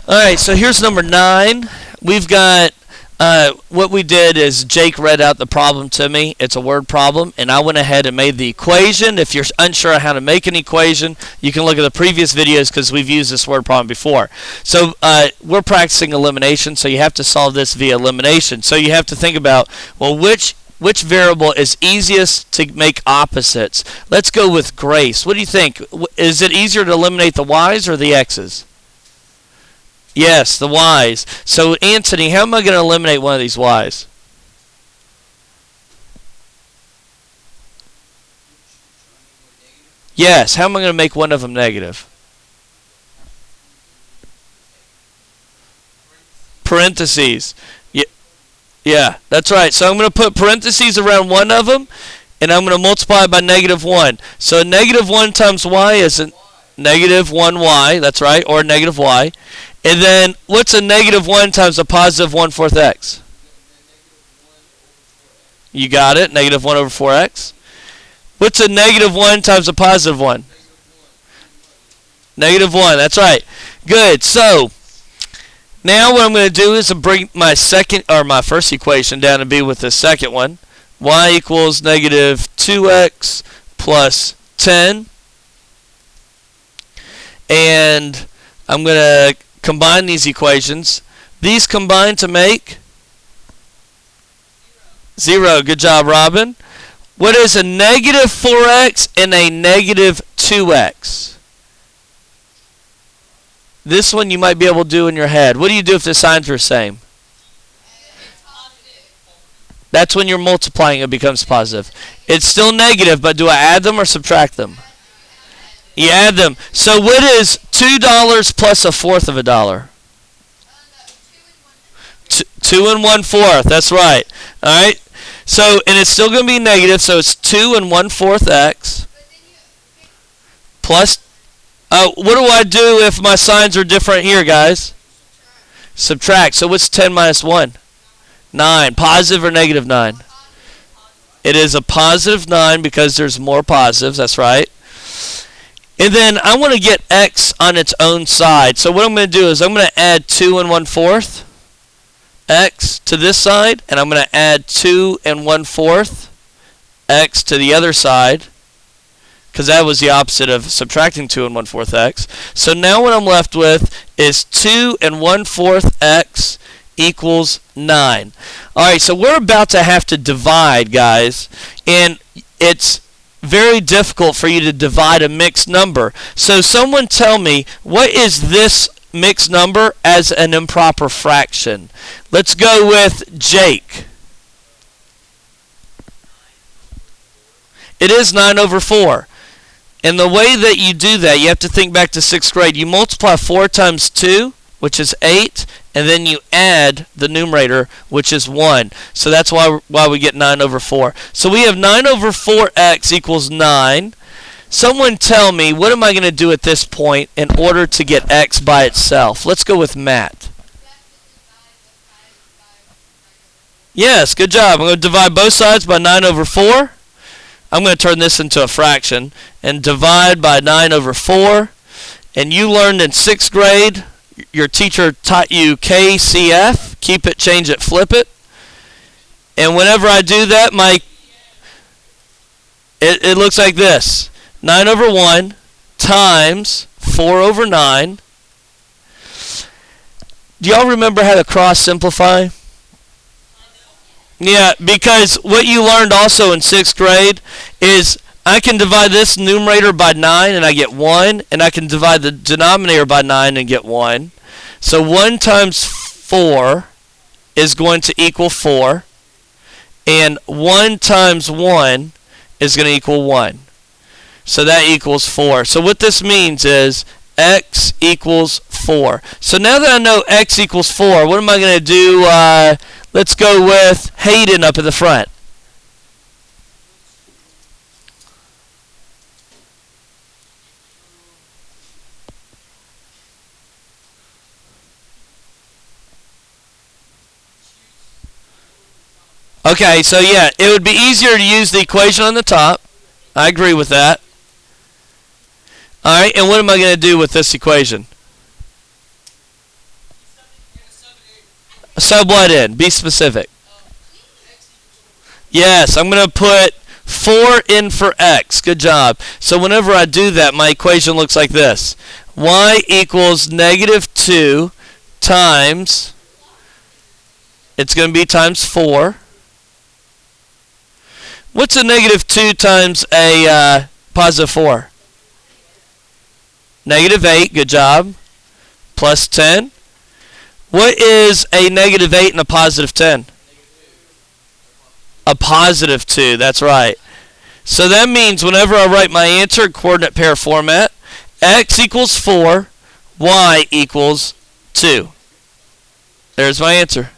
Alright, so here's number 9. We've got, what we did is Jake read out the problem to me. It's a word problem, and I went ahead and made the equation. If you're unsure how to make an equation, you can look at the previous videos because we've used this word problem before. So we're practicing elimination, so you have to solve this via elimination. So you have to think about, well, which variable is easiest to make opposites? Let's go with Grace. What do you think? Is it easier to eliminate the y's or the x's? Yes, the y's. So, Anthony, how am I going to eliminate one of these y's? Yes, how am I going to make one of them negative? Parentheses. Yeah, that's right. So I'm going to put parentheses around one of them, and I'm going to multiply by -1. So negative 1 times y is a negative 1y. That's right, or negative y. And then, what's a negative 1 times a positive 1/4 x? You got it, negative 1 over 4x. What's a negative 1 times a positive 1? Negative 1, that's right. Good, so, now what I'm going to do is bring my first equation down to be with the second one. Y equals negative 2x plus 10. And I'm going to combine these equations. These combine to make 0. Good job, Robin. What is a negative 4x and a negative 2x? This one you might be able to do in your head. What do you do if the signs are the same? That's when you're multiplying, it becomes positive. It's still negative, but do I add them or subtract them? You add them. So what is $2 plus a fourth of a dollar? 2 1/4. That's right. All right. So, and it's still going to be negative, so it's 2 1/4 x plus. What do I do if my signs are different here, guys? Subtract. So what's 10 minus 1? 9. Positive or negative 9? It is a positive 9 because there's more positives. That's right. And then I want to get x on its own side. So what I'm going to do is I'm going to add 2 1/4 x to this side, and I'm going to add 2 1/4 x to the other side, because that was the opposite of subtracting 2 1/4 x. So now what I'm left with is 2 1/4 x equals 9. Alright, so we're about to have to divide, guys, and it's very difficult for you to divide a mixed number. So someone tell me, what is this mixed number as an improper fraction? Let's go with Jake. It is 9 over 4. And the way that you do that, you have to think back to 6th grade. You multiply 4 times 2, which is 8, and then you add the numerator, which is 1. So that's why we get 9 over 4. So we have 9 over 4x equals 9. Someone tell me, what am I going to do at this point in order to get x by itself? Let's go with Matt. Yes, good job. I'm going to divide both sides by 9 over 4. I'm going to turn this into a fraction and divide by 9 over 4. And you learned in 6th grade, your teacher taught you KCF, keep it, change it, flip it. And whenever I do that, it looks like this. 9 over 1 times 4 over 9. Do y'all remember how to cross simplify? Yeah, because what you learned also in 6th grade is I can divide this numerator by 9 and I get 1, and I can divide the denominator by 9 and get 1. So 1 times 4 is going to equal 4, and 1 times 1 is going to equal 1. So that equals 4. So what this means is x equals 4. So now that I know x equals 4, what am I going to do? Let's go with Hayden up at the front. Okay, so yeah, it would be easier to use the equation on the top. I agree with that. Alright, and what am I going to do with this equation? sub what in? Be specific. Yes, I'm going to put 4 in for x. Good job. So whenever I do that, my equation looks like this. Y equals negative 2 times, it's going to be times 4. What's a negative 2 times a positive 4? Negative 8. Good job. Plus 10. What is a negative 8 and a positive 10? A positive 2. That's right. So that means whenever I write my answer in coordinate pair format, x equals 4, y equals 2. There's my answer.